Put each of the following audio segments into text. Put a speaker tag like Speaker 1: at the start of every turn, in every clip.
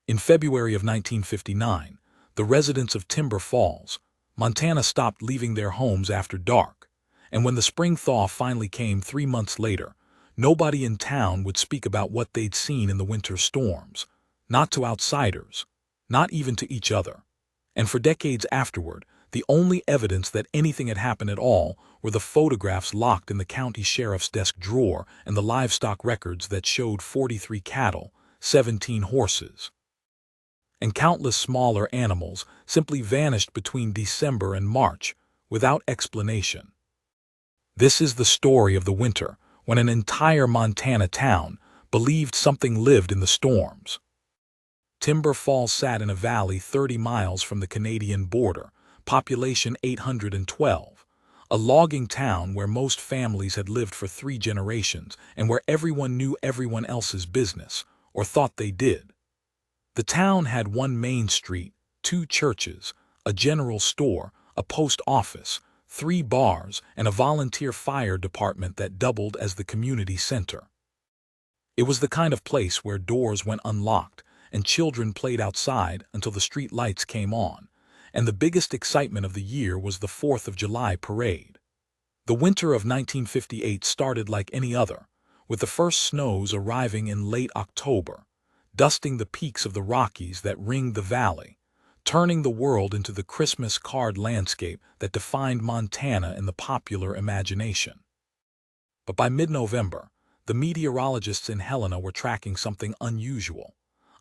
Speaker 1: In February of 1959, the residents of Timber Falls, Montana stopped leaving their homes after dark, and when the spring thaw finally came 3 months later, nobody in town would speak about what they'd seen in the winter storms, not to outsiders, not even to each other. And for decades afterward, the only evidence that anything had happened at all were the photographs locked in the county sheriff's desk drawer and the livestock records that showed 43 cattle, 17 horses, and countless smaller animals simply vanished between December and March without explanation. This is the story of the winter when an entire Montana town believed something lived in the storms. Timber Falls sat in a valley 30 miles from the Canadian border, population 812, a logging town where most families had lived for 3 generations and where everyone knew everyone else's business, or thought they did. The town had one main street, 2 churches, a general store, a post office, 3 bars, and a volunteer fire department that doubled as the community center. It was the kind of place where doors went unlocked and children played outside until the street lights came on, and the biggest excitement of the year was the 4th of July parade. The winter of 1958 started like any other, with the first snows arriving in late October, dusting the peaks of the Rockies that ringed the valley, turning the world into the Christmas card landscape that defined Montana in the popular imagination. But by mid-November, the meteorologists in Helena were tracking something unusual,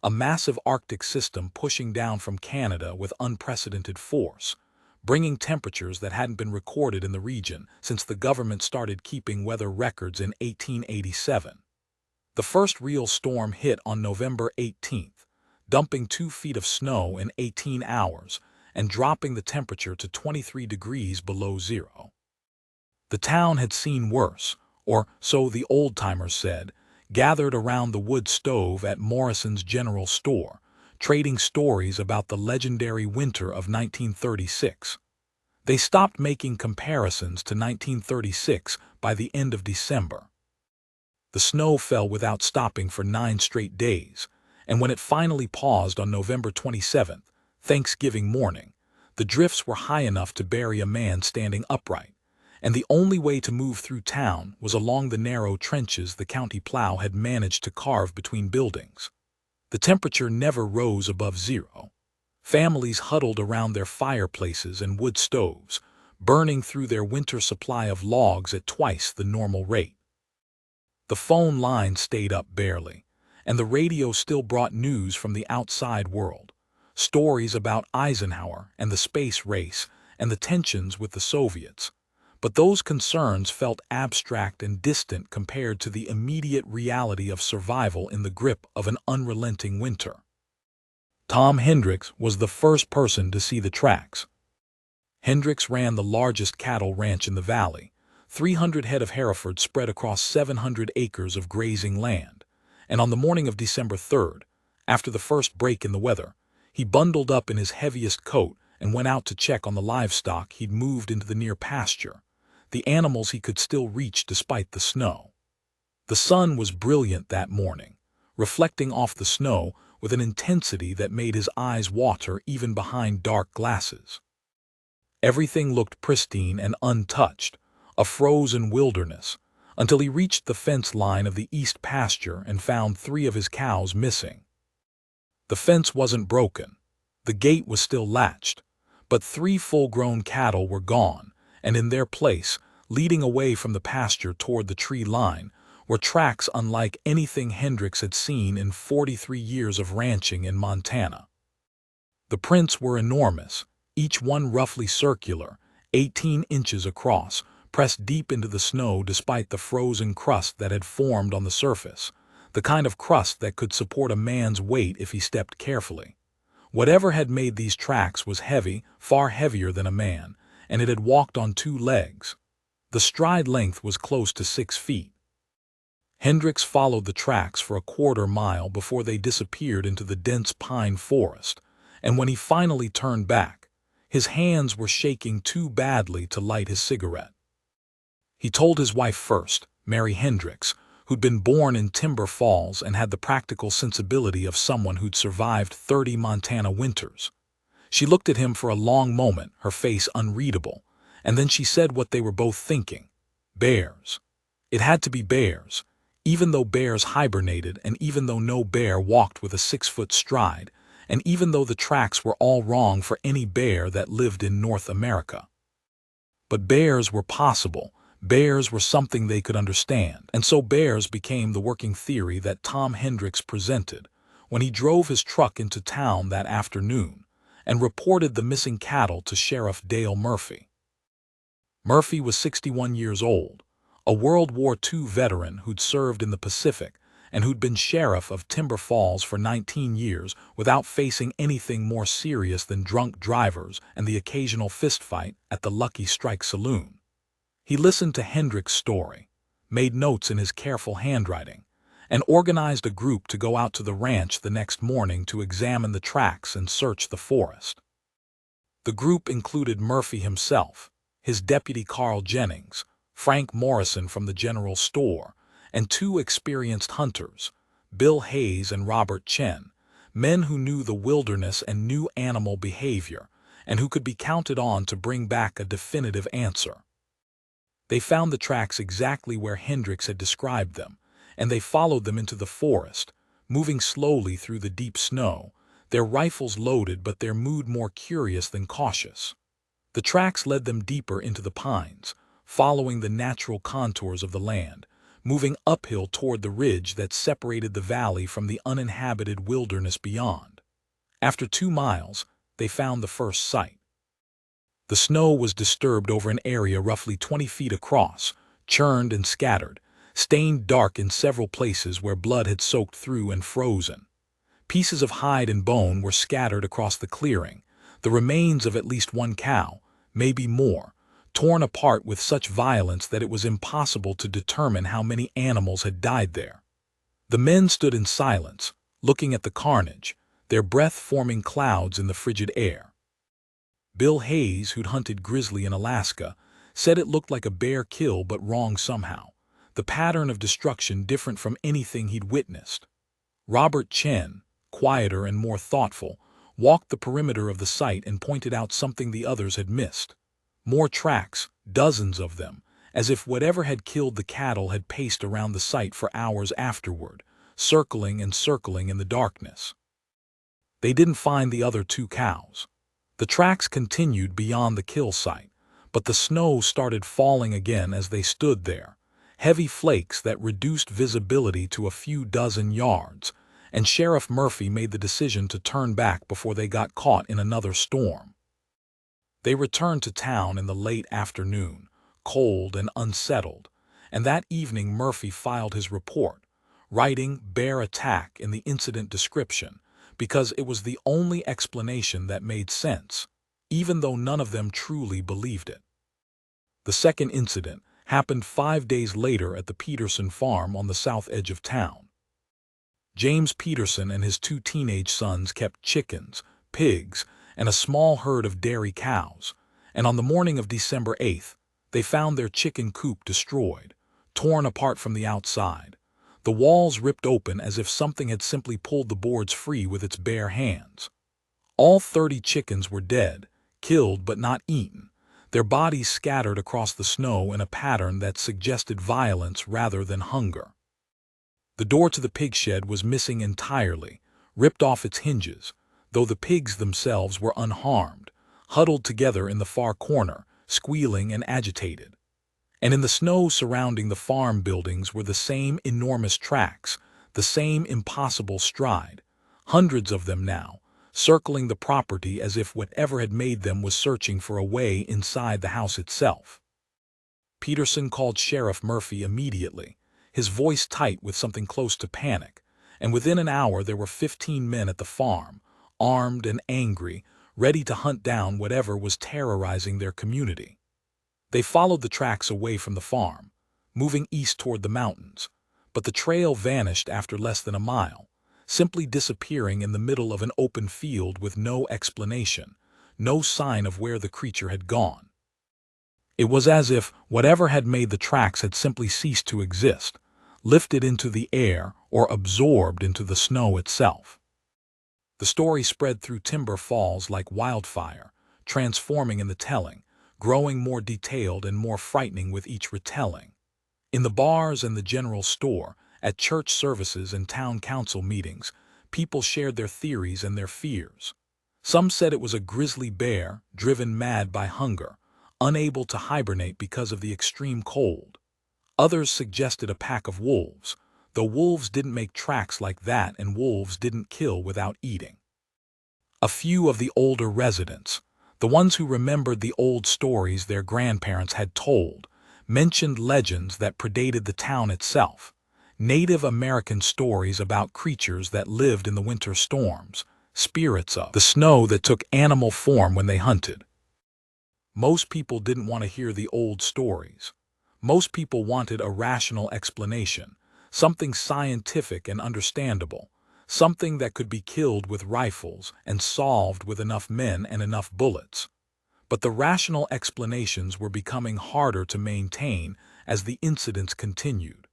Speaker 1: a massive Arctic system pushing down from Canada with unprecedented force, bringing temperatures that hadn't been recorded in the region since the government started keeping weather records in 1887. The first real storm hit on November 18th, dumping 2 feet of snow in 18 hours and dropping the temperature to 23 degrees below zero. The town had seen worse, or so the old-timers said, gathered around the wood stove at Morrison's General Store, trading stories about the legendary winter of 1936. They stopped making comparisons to 1936 by the end of December. The snow fell without stopping for 9 straight days, and when it finally paused on November 27th, Thanksgiving morning, the drifts were high enough to bury a man standing upright, and the only way to move through town was along the narrow trenches the county plow had managed to carve between buildings. The temperature never rose above zero. Families huddled around their fireplaces and wood stoves, burning through their winter supply of logs at twice the normal rate. The phone line stayed up barely, and the radio still brought news from the outside world, stories about Eisenhower and the space race and the tensions with the Soviets. But those concerns felt abstract and distant compared to the immediate reality of survival in the grip of an unrelenting winter. Tom Hendricks was the first person to see the tracks. Hendricks ran the largest cattle ranch in the valley, 300 head of Hereford spread across 700 acres of grazing land, and on the morning of December 3rd, after the first break in the weather, he bundled up in his heaviest coat and went out to check on the livestock he'd moved into the near pasture, the animals he could still reach despite the snow. The sun was brilliant that morning, reflecting off the snow with an intensity that made his eyes water even behind dark glasses. Everything looked pristine and untouched, a frozen wilderness, until he reached the fence line of the east pasture and found 3 of his cows missing. The fence wasn't broken, the gate was still latched, but 3 full-grown cattle were gone, and in their place, leading away from the pasture toward the tree line, were tracks unlike anything Hendricks had seen in 43 years of ranching in Montana. The prints were enormous, each one roughly circular, 18 inches across, pressed deep into the snow despite the frozen crust that had formed on the surface, the kind of crust that could support a man's weight if he stepped carefully. Whatever had made these tracks was heavy, far heavier than a man, and it had walked on 2 legs. The stride length was close to 6 feet. Hendricks followed the tracks for a quarter-mile before they disappeared into the dense pine forest, and when he finally turned back, his hands were shaking too badly to light his cigarette. He told his wife first, Mary Hendricks, who'd been born in Timber Falls and had the practical sensibility of someone who'd survived 30 Montana winters. She looked at him for a long moment, her face unreadable, and then she said what they were both thinking. Bears. It had to be bears. Even though bears hibernated, and even though no bear walked with a 6-foot stride, and even though the tracks were all wrong for any bear that lived in North America. But bears were possible. Bears were something they could understand, and so bears became the working theory that Tom Hendricks presented when he drove his truck into town that afternoon and reported the missing cattle to Sheriff Dale Murphy. Murphy was 61 years old, a World War II veteran who'd served in the Pacific and who'd been sheriff of Timber Falls for 19 years without facing anything more serious than drunk drivers and the occasional fistfight at the Lucky Strike Saloon. He listened to Hendricks' story, made notes in his careful handwriting, and organized a group to go out to the ranch the next morning to examine the tracks and search the forest. The group included Murphy himself, his deputy Carl Jennings, Frank Morrison from the general store, and 2 experienced hunters, Bill Hayes and Robert Chen, men who knew the wilderness and knew animal behavior, and who could be counted on to bring back a definitive answer. They found the tracks exactly where Hendricks had described them, and they followed them into the forest, moving slowly through the deep snow, their rifles loaded but their mood more curious than cautious. The tracks led them deeper into the pines, following the natural contours of the land, moving uphill toward the ridge that separated the valley from the uninhabited wilderness beyond. After 2 miles, they found the first sight. The snow was disturbed over an area roughly 20 feet across, churned and scattered, stained dark in several places where blood had soaked through and frozen. Pieces of hide and bone were scattered across the clearing, the remains of at least 1 cow, maybe more, torn apart with such violence that it was impossible to determine how many animals had died there. The men stood in silence, looking at the carnage, their breath forming clouds in the frigid air. Bill Hayes, who'd hunted grizzly in Alaska, said it looked like a bear kill but wrong somehow, the pattern of destruction different from anything he'd witnessed. Robert Chen, quieter and more thoughtful, walked the perimeter of the site and pointed out something the others had missed. More tracks, dozens of them, as if whatever had killed the cattle had paced around the site for hours afterward, circling and circling in the darkness. They didn't find the other 2 cows. The tracks continued beyond the kill site, but the snow started falling again as they stood there, heavy flakes that reduced visibility to a few dozen yards, and Sheriff Murphy made the decision to turn back before they got caught in another storm. They returned to town in the late afternoon, cold and unsettled, and that evening Murphy filed his report, writing "bear attack" in the incident description, because it was the only explanation that made sense, even though none of them truly believed it. The second incident happened 5 days later at the Peterson farm on the south edge of town. James Peterson and his 2 teenage sons kept chickens, pigs, and a small herd of dairy cows, and on the morning of December 8th, they found their chicken coop destroyed, torn apart from the outside, the walls ripped open as if something had simply pulled the boards free with its bare hands. All 30 chickens were dead, killed but not eaten, their bodies scattered across the snow in a pattern that suggested violence rather than hunger. The door to the pig shed was missing entirely, ripped off its hinges, though the pigs themselves were unharmed, huddled together in the far corner, squealing and agitated. And in the snow surrounding the farm buildings were the same enormous tracks, the same impossible stride, hundreds of them now, circling the property as if whatever had made them was searching for a way inside the house itself. Peterson called Sheriff Murphy immediately, his voice tight with something close to panic, and within an hour there were 15 men at the farm, armed and angry, ready to hunt down whatever was terrorizing their community. They followed the tracks away from the farm, moving east toward the mountains, but the trail vanished after less than a mile, simply disappearing in the middle of an open field with no explanation, no sign of where the creature had gone. It was as if whatever had made the tracks had simply ceased to exist, lifted into the air, or absorbed into the snow itself. The story spread through Timber Falls like wildfire, transforming in the telling, growing more detailed and more frightening with each retelling. In the bars and the general store, at church services and town council meetings, people shared their theories and their fears. Some said it was a grizzly bear, driven mad by hunger, unable to hibernate because of the extreme cold. Others suggested a pack of wolves, though wolves didn't make tracks like that and wolves didn't kill without eating. A few of the older residents, the ones who remembered the old stories their grandparents had told, mentioned legends that predated the town itself, Native American stories about creatures that lived in the winter storms, spirits of the snow that took animal form when they hunted. Most people didn't want to hear the old stories. Most people wanted a rational explanation, something scientific and understandable, something that could be killed with rifles and solved with enough men and enough bullets. But the rational explanations were becoming harder to maintain as the incidents continued.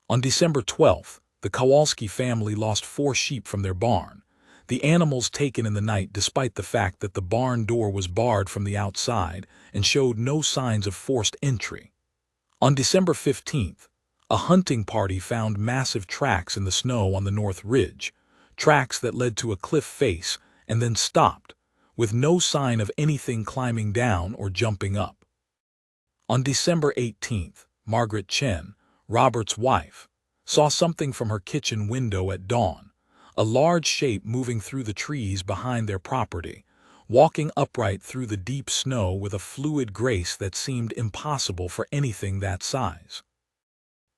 Speaker 1: On December 12th, the Kowalski family lost 4 sheep from their barn, the animals taken in the night despite the fact that the barn door was barred from the outside and showed no signs of forced entry. On December 15th, a hunting party found massive tracks in the snow on the North Ridge, tracks that led to a cliff face and then stopped, with no sign of anything climbing down or jumping up. On December 18th, Margaret Chen, Robert's wife, saw something from her kitchen window at dawn, a large shape moving through the trees behind their property, walking upright through the deep snow with a fluid grace that seemed impossible for anything that size.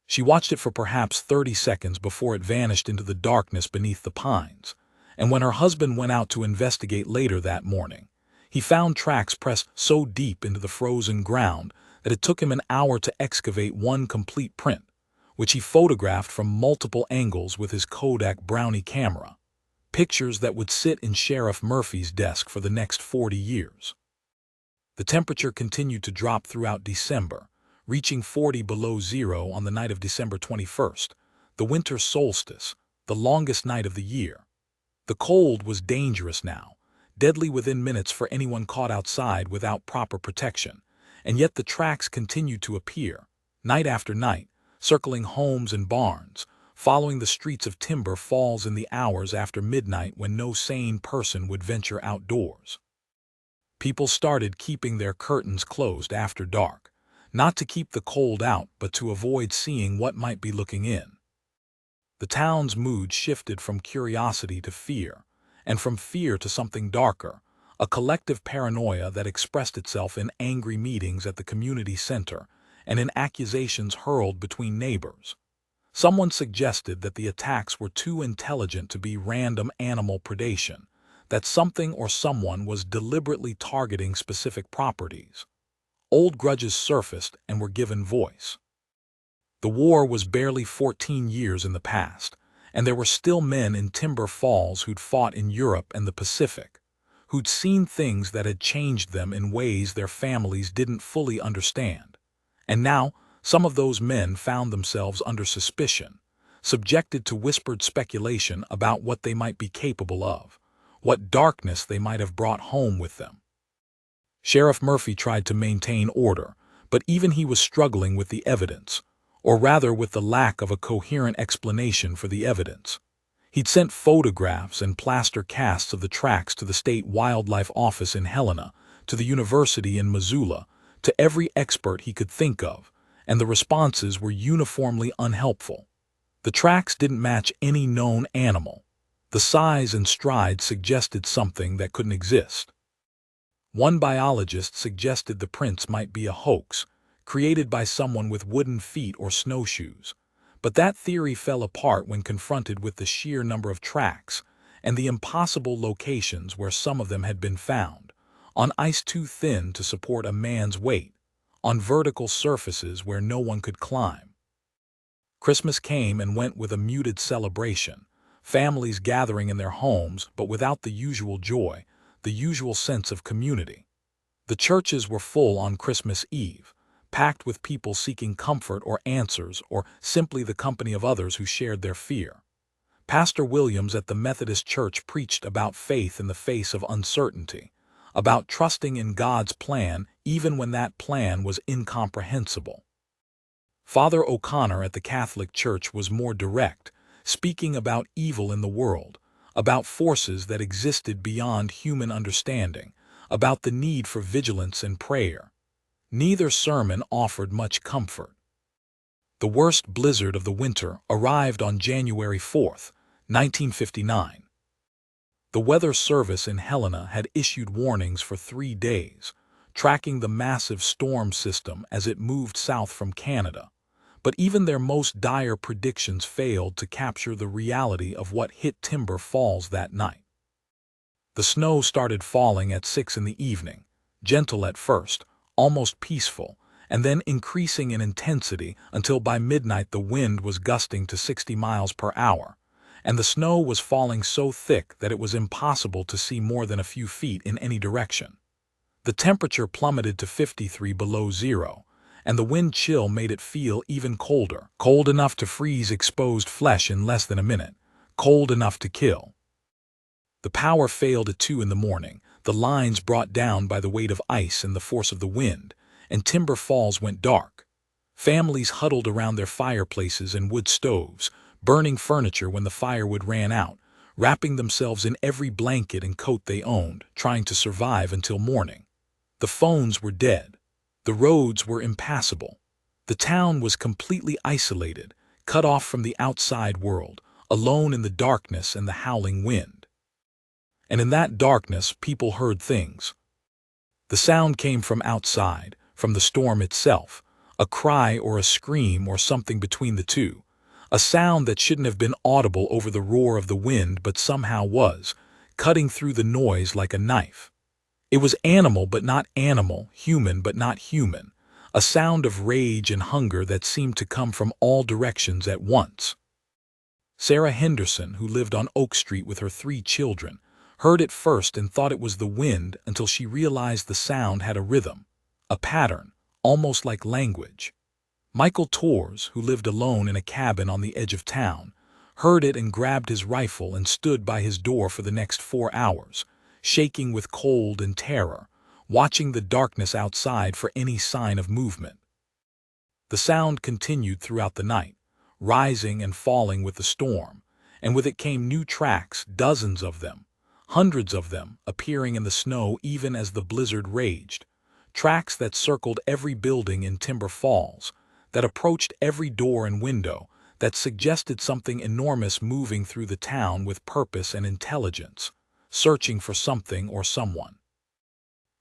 Speaker 1: She watched it for perhaps 30 seconds before it vanished into the darkness beneath the pines, and when her husband went out to investigate later that morning, he found tracks pressed so deep into the frozen ground that it took him an hour to excavate one complete print, which he photographed from multiple angles with his Kodak Brownie camera, pictures that would sit in Sheriff Murphy's desk for the next 40 years. The temperature continued to drop throughout December, reaching 40 below zero on the night of December 21st, the winter solstice, the longest night of the year. The cold was dangerous now, deadly within minutes for anyone caught outside without proper protection, and yet the tracks continued to appear, night after night, circling homes and barns, following the streets of Timber Falls in the hours after midnight when no sane person would venture outdoors. People started keeping their curtains closed after dark, not to keep the cold out but to avoid seeing what might be looking in. The town's mood shifted from curiosity to fear, and from fear to something darker, a collective paranoia that expressed itself in angry meetings at the community center and in accusations hurled between neighbors. Someone suggested that the attacks were too intelligent to be random animal predation, that something or someone was deliberately targeting specific properties. Old grudges surfaced and were given voice. The war was barely 14 years in the past, and there were still men in Timber Falls who'd fought in Europe and the Pacific, who'd seen things that had changed them in ways their families didn't fully understand. And now, some of those men found themselves under suspicion, subjected to whispered speculation about what they might be capable of, what darkness they might have brought home with them. Sheriff Murphy tried to maintain order, but even he was struggling with the evidence, or rather with the lack of a coherent explanation for the evidence. He'd sent photographs and plaster casts of the tracks to the State Wildlife Office in Helena, to the university in Missoula, to every expert he could think of, and the responses were uniformly unhelpful. The tracks didn't match any known animal. The size and stride suggested something that couldn't exist. One biologist suggested the prints might be a hoax, created by someone with wooden feet or snowshoes, but that theory fell apart when confronted with the sheer number of tracks and the impossible locations where some of them had been found, on ice too thin to support a man's weight, on vertical surfaces where no one could climb. Christmas came and went with a muted celebration, families gathering in their homes but without the usual joy, the usual sense of community. The churches were full on Christmas Eve, packed with people seeking comfort or answers or simply the company of others who shared their fear. Pastor Williams at the Methodist Church preached about faith in the face of uncertainty, about trusting in God's plan even when that plan was incomprehensible. Father O'Connor at the Catholic Church was more direct, speaking about evil in the world, about forces that existed beyond human understanding, about the need for vigilance and prayer. Neither sermon offered much comfort. The worst blizzard of the winter arrived on January 4th, 1959. The Weather Service in Helena had issued warnings for 3 days, tracking the massive storm system as it moved south from Canada. But even their most dire predictions failed to capture the reality of what hit Timber Falls that night. The snow started falling at 6 in the evening, gentle at first, almost peaceful, and then increasing in intensity until by midnight the wind was gusting to 60 miles per hour, and the snow was falling so thick that it was impossible to see more than a few feet in any direction. The temperature plummeted to 53 below zero, and the wind chill made it feel even colder, cold enough to freeze exposed flesh in less than a minute, cold enough to kill. The power failed at 2 in the morning, the lines brought down by the weight of ice and the force of the wind, and Timber Falls went dark. Families huddled around their fireplaces and wood stoves, burning furniture when the firewood ran out, wrapping themselves in every blanket and coat they owned, trying to survive until morning. The phones were dead. The roads were impassable. The town was completely isolated, cut off from the outside world, alone in the darkness and the howling wind. And in that darkness, people heard things. The sound came from outside, from the storm itself, a cry or a scream or something between the two, a sound that shouldn't have been audible over the roar of the wind but somehow was, cutting through the noise like a knife. It was animal but not animal, human but not human, a sound of rage and hunger that seemed to come from all directions at once. Sarah Henderson, who lived on Oak Street with her 3 children, heard it first and thought it was the wind until she realized the sound had a rhythm, a pattern, almost like language. Michael Torres, who lived alone in a cabin on the edge of town, heard it and grabbed his rifle and stood by his door for the next 4 hours, shaking with cold and terror, watching the darkness outside for any sign of movement. The sound continued throughout the night, rising and falling with the storm, and with it came new tracks, dozens of them, hundreds of them, appearing in the snow even as the blizzard raged, tracks that circled every building in Timber Falls, that approached every door and window, that suggested something enormous moving through the town with purpose and intelligence, searching for something or someone.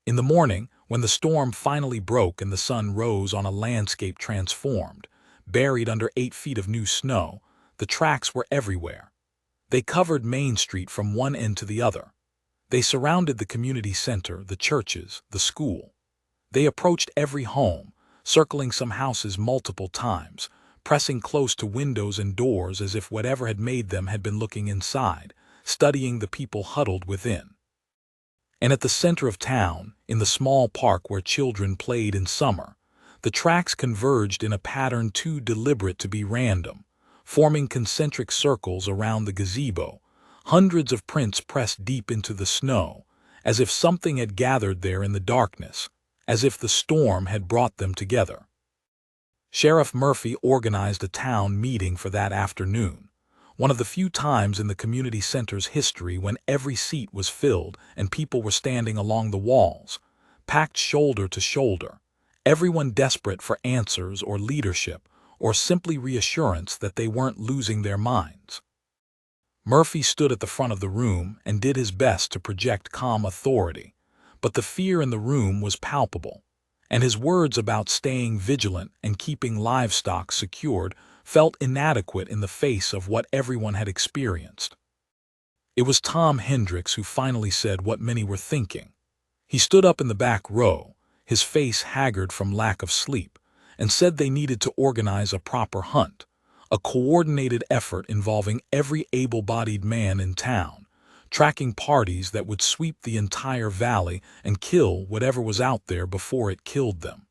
Speaker 1: In the morning, when the storm finally broke and the sun rose on a landscape transformed, buried under 8 feet of new snow, the tracks were everywhere. They covered Main Street from one end to the other. They surrounded the community center, the churches, the school. They approached every home, circling some houses multiple times, pressing close to windows and doors as if whatever had made them had been looking inside, studying the people huddled within. And at the center of town, in the small park where children played in summer, the tracks converged in a pattern too deliberate to be random, forming concentric circles around the gazebo, hundreds of prints pressed deep into the snow, as if something had gathered there in the darkness, as if the storm had brought them together. Sheriff Murphy organized a town meeting for that afternoon, one of the few times in the community center's history when every seat was filled and people were standing along the walls, packed shoulder to shoulder, everyone desperate for answers or leadership or simply reassurance that they weren't losing their minds. Murphy stood at the front of the room and did his best to project calm authority, but the fear in the room was palpable, and his words about staying vigilant and keeping livestock secured felt inadequate in the face of what everyone had experienced. It was Tom Hendricks who finally said what many were thinking. He stood up in the back row, his face haggard from lack of sleep, and said they needed to organize a proper hunt, a coordinated effort involving every able-bodied man in town, tracking parties that would sweep the entire valley and kill whatever was out there before it killed them.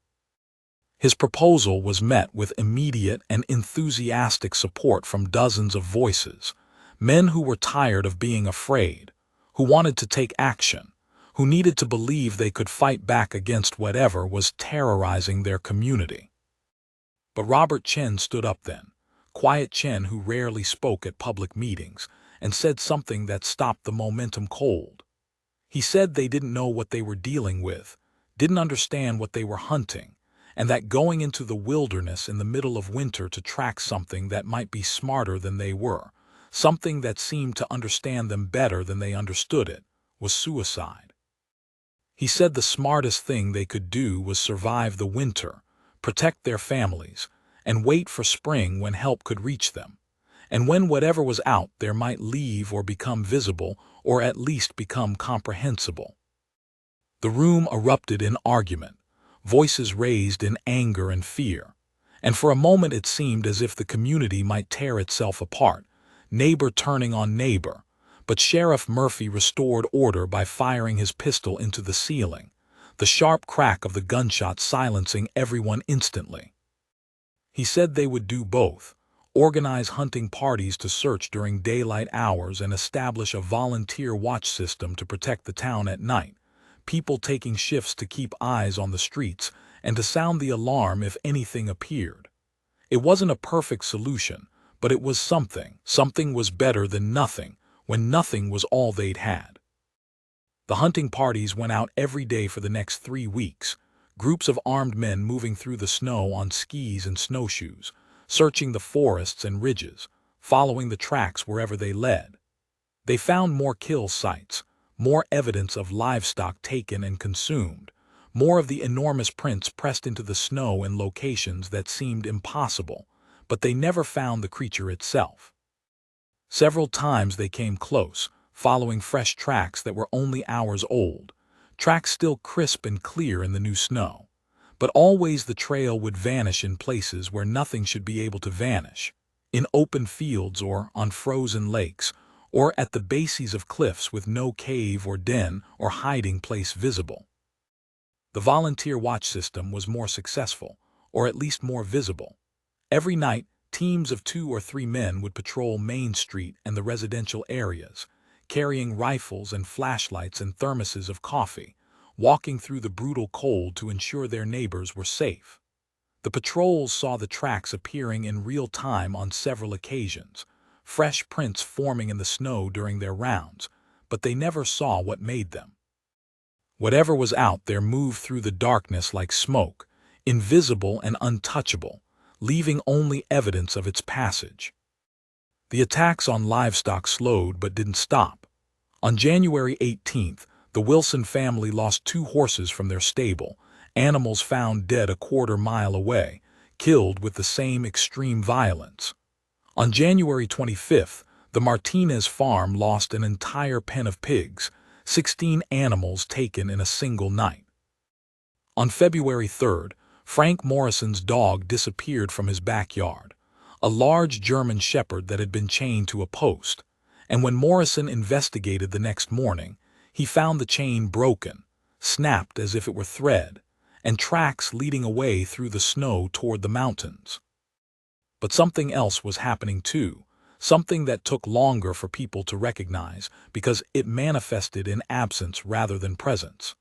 Speaker 1: His proposal was met with immediate and enthusiastic support from dozens of voices, men who were tired of being afraid, who wanted to take action, who needed to believe they could fight back against whatever was terrorizing their community. But Robert Chen stood up then, quiet Chen who rarely spoke at public meetings, and said something that stopped the momentum cold. He said they didn't know what they were dealing with, didn't understand what they were hunting, and that going into the wilderness in the middle of winter to track something that might be smarter than they were, something that seemed to understand them better than they understood it, was suicide. He said the smartest thing they could do was survive the winter, protect their families, and wait for spring when help could reach them. And when whatever was out there might leave or become visible, or at least become comprehensible. The room erupted in argument, voices raised in anger and fear, and for a moment it seemed as if the community might tear itself apart, neighbor turning on neighbor. But Sheriff Murphy restored order by firing his pistol into the ceiling, the sharp crack of the gunshot silencing everyone instantly. He said they would do both, organize hunting parties to search during daylight hours and establish a volunteer watch system to protect the town at night, people taking shifts to keep eyes on the streets and to sound the alarm if anything appeared. It wasn't a perfect solution, but it was something. Something was better than nothing, when nothing was all they'd had. The hunting parties went out every day for the next 3 weeks, groups of armed men moving through the snow on skis and snowshoes, searching the forests and ridges, following the tracks wherever they led. They found more kill sites, more evidence of livestock taken and consumed, more of the enormous prints pressed into the snow in locations that seemed impossible, but they never found the creature itself. Several times they came close, following fresh tracks that were only hours old, tracks still crisp and clear in the new snow. But always the trail would vanish in places where nothing should be able to vanish, in open fields or on frozen lakes, or at the bases of cliffs with no cave or den or hiding place visible. The volunteer watch system was more successful, or at least more visible. Every night, teams of 2 or 3 men would patrol Main Street and the residential areas, carrying rifles and flashlights and thermoses of coffee, walking through the brutal cold to ensure their neighbors were safe. The patrols saw the tracks appearing in real time on several occasions, fresh prints forming in the snow during their rounds, but they never saw what made them. Whatever was out there moved through the darkness like smoke, invisible and untouchable, leaving only evidence of its passage. The attacks on livestock slowed but didn't stop. On January 18th, the Wilson family lost 2 horses from their stable, animals found dead a quarter-mile away, killed with the same extreme violence. On January 25th, the Martinez farm lost an entire pen of pigs, 16 animals taken in a single night. On February 3rd, Frank Morrison's dog disappeared from his backyard, a large German shepherd that had been chained to a post, and when Morrison investigated the next morning, he found the chain broken, snapped as if it were thread, and tracks leading away through the snow toward the mountains. But something else was happening too, something that took longer for people to recognize because it manifested in absence rather than presence.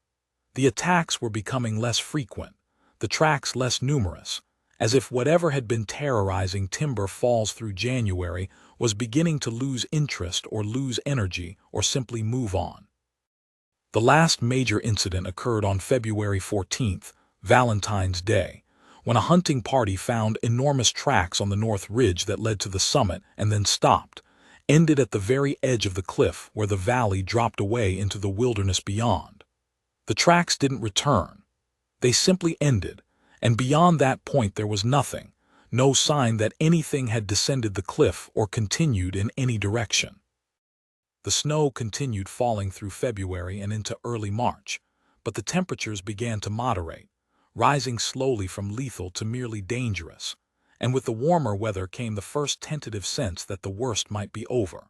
Speaker 1: The attacks were becoming less frequent, the tracks less numerous, as if whatever had been terrorizing Timber Falls through January was beginning to lose interest or lose energy or simply move on. The last major incident occurred on February 14th, Valentine's Day, when a hunting party found enormous tracks on the north ridge that led to the summit and then stopped, ended at the very edge of the cliff where the valley dropped away into the wilderness beyond. The tracks didn't return. They simply ended, and beyond that point there was nothing, no sign that anything had descended the cliff or continued in any direction. The snow continued falling through February and into early March, but the temperatures began to moderate, rising slowly from lethal to merely dangerous, and with the warmer weather came the first tentative sense that the worst might be over.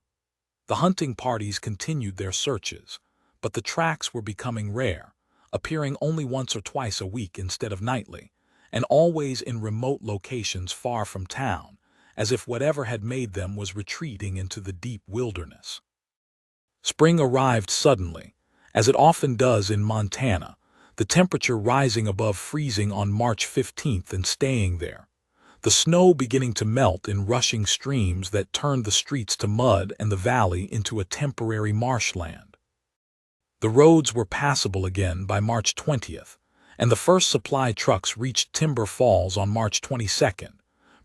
Speaker 1: The hunting parties continued their searches, but the tracks were becoming rare, appearing only once or twice a week instead of nightly, and always in remote locations far from town, as if whatever had made them was retreating into the deep wilderness. Spring arrived suddenly, as it often does in Montana, the temperature rising above freezing on March 15th and staying there, the snow beginning to melt in rushing streams that turned the streets to mud and the valley into a temporary marshland. The roads were passable again by March 20th, and the first supply trucks reached Timber Falls on March 22nd,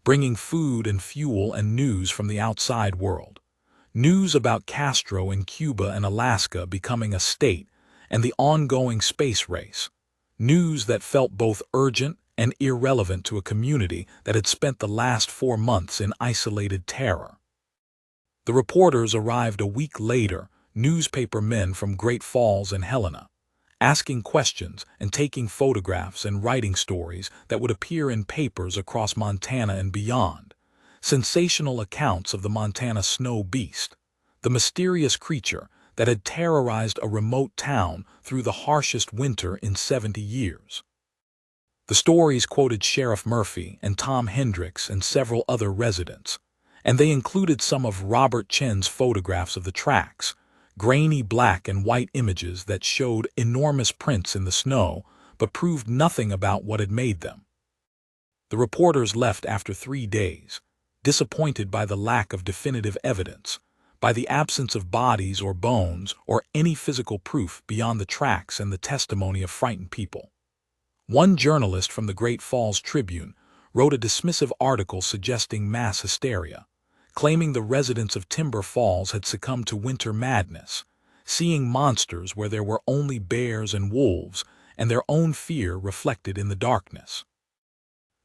Speaker 1: bringing food and fuel and news from the outside world. News about Castro in Cuba and Alaska becoming a state and the ongoing space race. News that felt both urgent and irrelevant to a community that had spent the last 4 months in isolated terror. The reporters arrived a week later, newspaper men from Great Falls and Helena, asking questions and taking photographs and writing stories that would appear in papers across Montana and beyond. Sensational accounts of the Montana snow beast, the mysterious creature that had terrorized a remote town through the harshest winter in 70 years. The stories quoted Sheriff Murphy and Tom Hendricks and several other residents, and they included some of Robert Chen's photographs of the tracks, grainy black and white images that showed enormous prints in the snow but proved nothing about what had made them. The reporters left after 3 days, disappointed by the lack of definitive evidence, by the absence of bodies or bones or any physical proof beyond the tracks and the testimony of frightened people. One journalist from the Great Falls Tribune wrote a dismissive article suggesting mass hysteria, claiming the residents of Timber Falls had succumbed to winter madness, seeing monsters where there were only bears and wolves, and their own fear reflected in the darkness.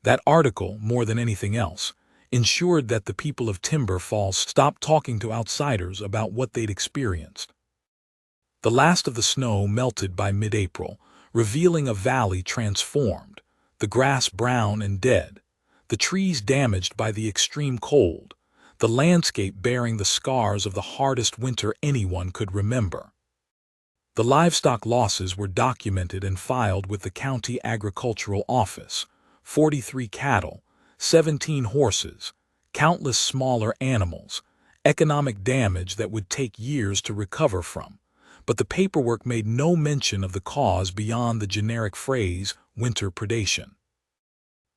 Speaker 1: That article, more than anything else, ensured that the people of Timber Falls stopped talking to outsiders about what they'd experienced. The last of the snow melted by mid-April, revealing a valley transformed, the grass brown and dead, the trees damaged by the extreme cold, the landscape bearing the scars of the hardest winter anyone could remember. The livestock losses were documented and filed with the county agricultural office: 43 cattle, 17 horses, countless smaller animals, economic damage that would take years to recover from. But the paperwork made no mention of the cause beyond the generic phrase, winter predation.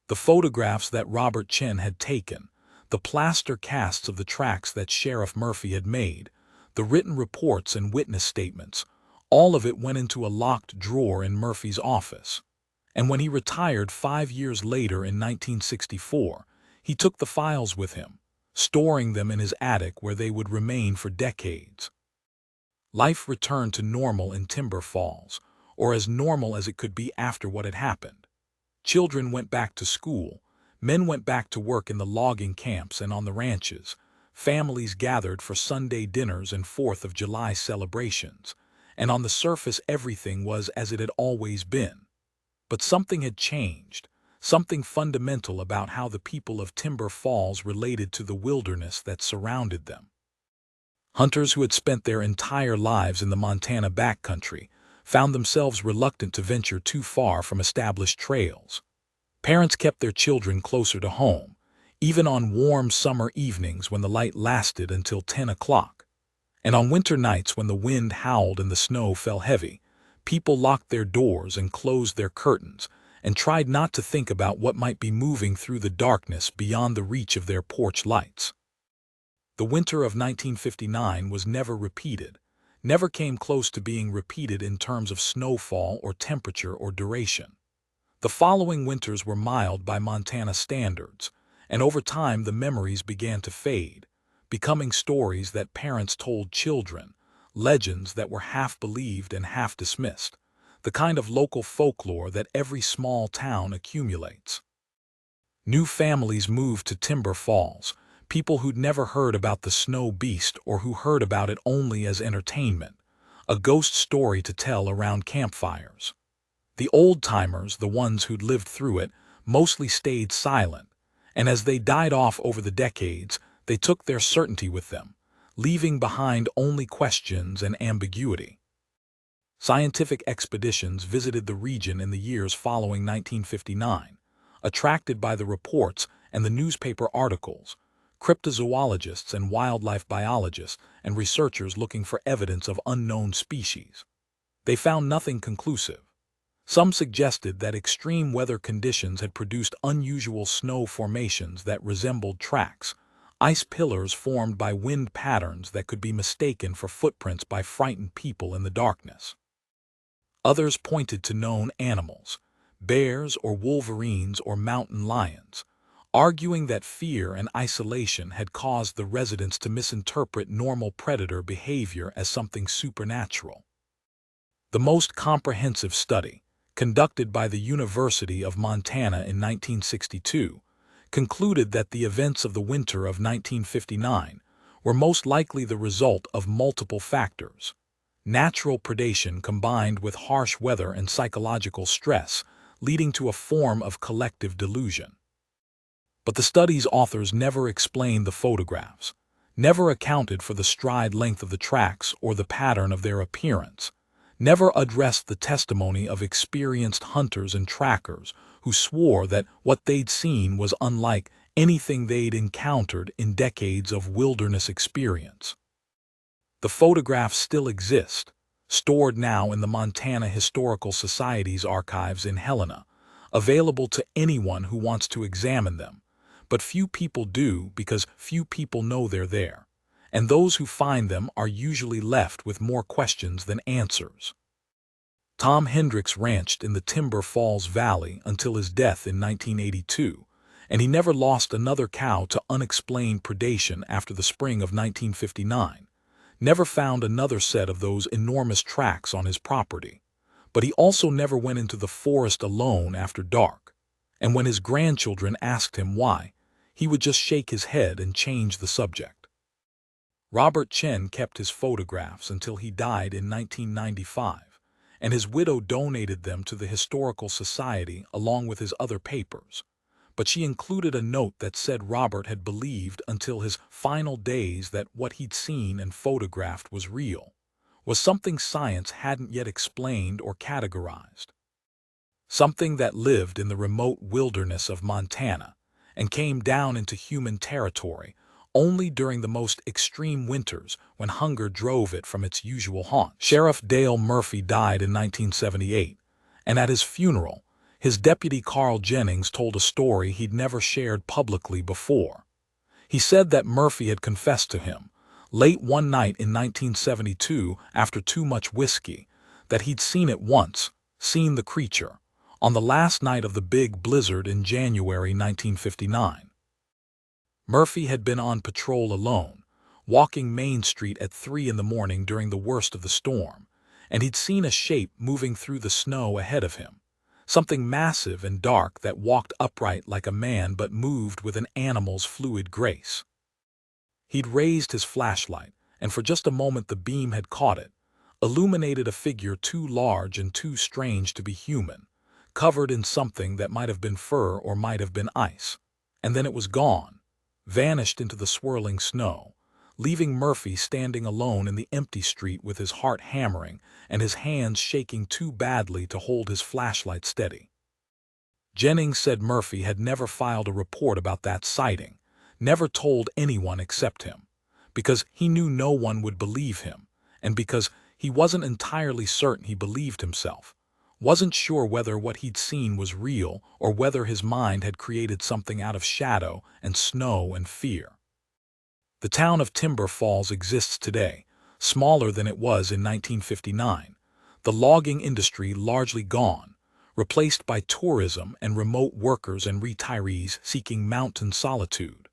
Speaker 1: The photographs that Robert Chen had taken, the plaster casts of the tracks that Sheriff Murphy had made, the written reports and witness statements, all of it went into a locked drawer in Murphy's office. And when he retired 5 years later in 1964, he took the files with him, storing them in his attic where they would remain for decades. Life returned to normal in Timber Falls, or as normal as it could be after what had happened. Children went back to school, men went back to work in the logging camps and on the ranches, families gathered for Sunday dinners and 4th of July celebrations, and on the surface everything was as it had always been. But something had changed, something fundamental about how the people of Timber Falls related to the wilderness that surrounded them. Hunters who had spent their entire lives in the Montana backcountry found themselves reluctant to venture too far from established trails. Parents kept their children closer to home, even on warm summer evenings when the light lasted until 10 o'clock. And on winter nights when the wind howled and the snow fell heavy, people locked their doors and closed their curtains and tried not to think about what might be moving through the darkness beyond the reach of their porch lights. The winter of 1959 was never repeated, never came close to being repeated in terms of snowfall or temperature or duration. The following winters were mild by Montana standards, and over time the memories began to fade, becoming stories that parents told children, legends that were half believed and half dismissed, the kind of local folklore that every small town accumulates. New families moved to Timber Falls, people who'd never heard about the snow beast or who heard about it only as entertainment, a ghost story to tell around campfires. The old-timers, the ones who'd lived through it, mostly stayed silent, and as they died off over the decades, they took their certainty with them, leaving behind only questions and ambiguity. Scientific expeditions visited the region in the years following 1959, attracted by the reports and the newspaper articles, cryptozoologists and wildlife biologists and researchers looking for evidence of unknown species. They found nothing conclusive. Some suggested that extreme weather conditions had produced unusual snow formations that resembled tracks, ice pillars formed by wind patterns that could be mistaken for footprints by frightened people in the darkness. Others pointed to known animals, bears or wolverines or mountain lions, arguing that fear and isolation had caused the residents to misinterpret normal predator behavior as something supernatural. The most comprehensive study, conducted by the University of Montana in 1962, concluded that the events of the winter of 1959 were most likely the result of multiple factors: natural predation combined with harsh weather and psychological stress, leading to a form of collective delusion. But the study's authors never explained the photographs, never accounted for the stride length of the tracks or the pattern of their appearance, never addressed the testimony of experienced hunters and trackers who swore that what they'd seen was unlike anything they'd encountered in decades of wilderness experience. The photographs still exist, stored now in the Montana Historical Society's archives in Helena, available to anyone who wants to examine them, but few people do because few people know they're there, and those who find them are usually left with more questions than answers. Tom Hendricks ranched in the Timber Falls Valley until his death in 1982, and he never lost another cow to unexplained predation after the spring of 1959, never found another set of those enormous tracks on his property. But he also never went into the forest alone after dark, and when his grandchildren asked him why, he would just shake his head and change the subject. Robert Chen kept his photographs until he died in 1995, and his widow donated them to the Historical Society along with his other papers. But she included a note that said Robert had believed until his final days that what he'd seen and photographed was real, was something science hadn't yet explained or categorized. Something that lived in the remote wilderness of Montana and came down into human territory only during the most extreme winters when hunger drove it from its usual haunt. Sheriff Dale Murphy died in 1978, and at his funeral, his deputy Carl Jennings told a story he'd never shared publicly before. He said that Murphy had confessed to him, late one night in 1972 after too much whiskey, that he'd seen it once, seen the creature, on the last night of the big blizzard in January 1959. Murphy had been on patrol alone, walking Main Street at 3 in the morning during the worst of the storm, and he'd seen a shape moving through the snow ahead of him, something massive and dark that walked upright like a man but moved with an animal's fluid grace. He'd raised his flashlight, and for just a moment the beam had caught it, illuminated a figure too large and too strange to be human, covered in something that might have been fur or might have been ice, and then it was gone, vanished into the swirling snow, leaving Murphy standing alone in the empty street with his heart hammering and his hands shaking too badly to hold his flashlight steady. Jennings said Murphy had never filed a report about that sighting, never told anyone except him, because he knew no one would believe him, and because he wasn't entirely certain he believed himself, wasn't sure whether what he'd seen was real or whether his mind had created something out of shadow and snow and fear. The town of Timber Falls exists today, smaller than it was in 1959, the logging industry largely gone, replaced by tourism and remote workers and retirees seeking mountain solitude.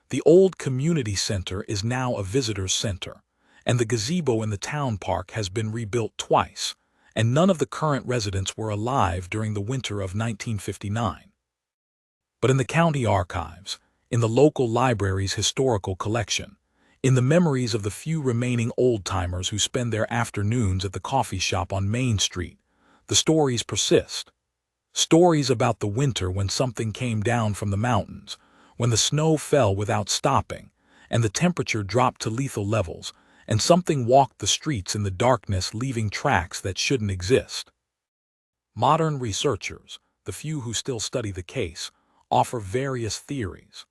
Speaker 1: The old community center is now a visitor's center, and the gazebo in the town park has been rebuilt twice, and none of the current residents were alive during the winter of 1959. But in the county archives, in the local library's historical collection, in the memories of the few remaining old-timers who spend their afternoons at the coffee shop on Main Street, the stories persist. Stories about the winter when something came down from the mountains, when the snow fell without stopping, and the temperature dropped to lethal levels, and something walked the streets in the darkness leaving tracks that shouldn't exist. Modern researchers, the few who still study the case, offer various theories.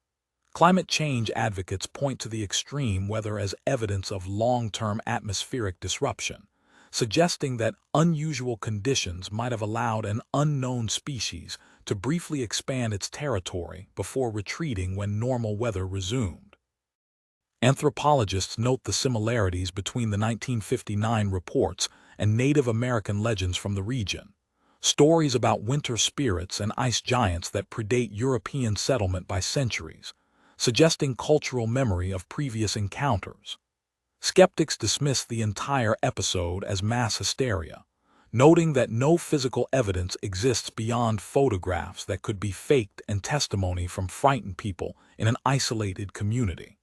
Speaker 1: Climate change advocates point to the extreme weather as evidence of long-term atmospheric disruption, suggesting that unusual conditions might have allowed an unknown species to briefly expand its territory before retreating when normal weather resumed. Anthropologists note the similarities between the 1959 reports and Native American legends from the region, stories about winter spirits and ice giants that predate European settlement by centuries, suggesting cultural memory of previous encounters. Skeptics dismiss the entire episode as mass hysteria, noting that no physical evidence exists beyond photographs that could be faked and testimony from frightened people in an isolated community.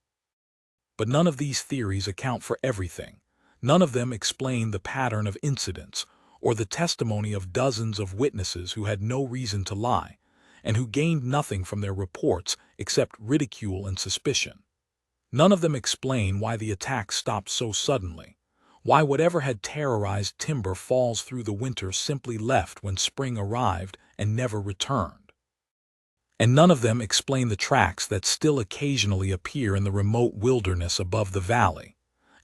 Speaker 1: But none of these theories account for everything. None of them explain the pattern of incidents or the testimony of dozens of witnesses who had no reason to lie and who gained nothing from their reports except ridicule and suspicion. None of them explain why the attack stopped so suddenly, why whatever had terrorized Timber Falls through the winter simply left when spring arrived and never returned. And none of them explain the tracks that still occasionally appear in the remote wilderness above the valley,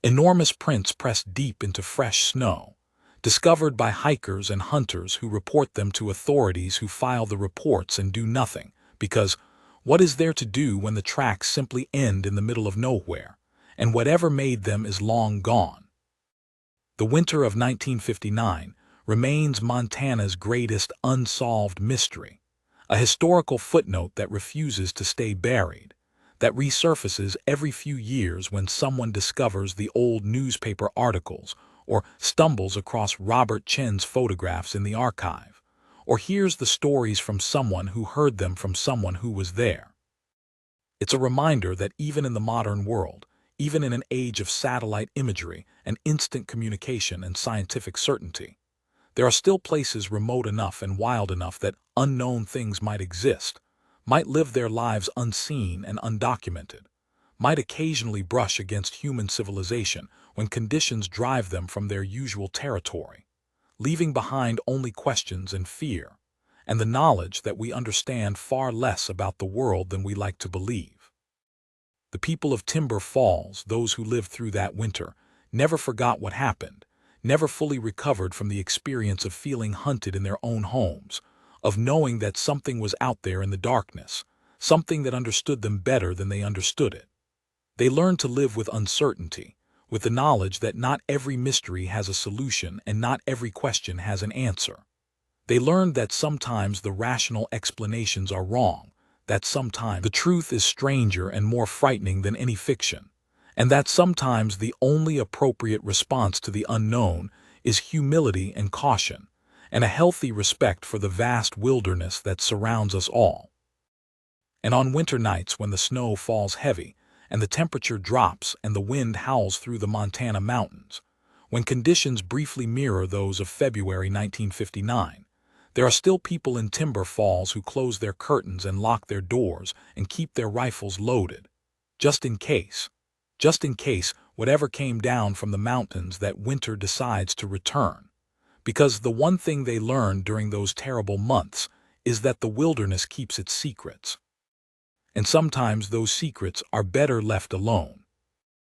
Speaker 1: enormous prints pressed deep into fresh snow, discovered by hikers and hunters who report them to authorities who file the reports and do nothing, because what is there to do when the tracks simply end in the middle of nowhere, and whatever made them is long gone? The winter of 1959 remains Montana's greatest unsolved mystery, a historical footnote that refuses to stay buried, that resurfaces every few years when someone discovers the old newspaper articles or stumbles across Robert Chen's photographs in the archive, or hears the stories from someone who heard them from someone who was there. It's a reminder that even in the modern world, even in an age of satellite imagery and instant communication and scientific certainty, there are still places remote enough and wild enough that unknown things might exist, might live their lives unseen and undocumented, might occasionally brush against human civilization when conditions drive them from their usual territory, leaving behind only questions and fear, and the knowledge that we understand far less about the world than we like to believe. The people of Timber Falls, those who lived through that winter, never forgot what happened, never fully recovered from the experience of feeling hunted in their own homes, of knowing that something was out there in the darkness, something that understood them better than they understood it. They learned to live with uncertainty, with the knowledge that not every mystery has a solution and not every question has an answer. They learned that sometimes the rational explanations are wrong, that sometimes the truth is stranger and more frightening than any fiction, and that sometimes the only appropriate response to the unknown is humility and caution, and a healthy respect for the vast wilderness that surrounds us all. And on winter nights when the snow falls heavy, and the temperature drops and the wind howls through the Montana mountains, when conditions briefly mirror those of February 1959, there are still people in Timber Falls who close their curtains and lock their doors and keep their rifles loaded, just in case whatever came down from the mountains that winter decides to return. Because the one thing they learned during those terrible months is that the wilderness keeps its secrets. And sometimes those secrets are better left alone.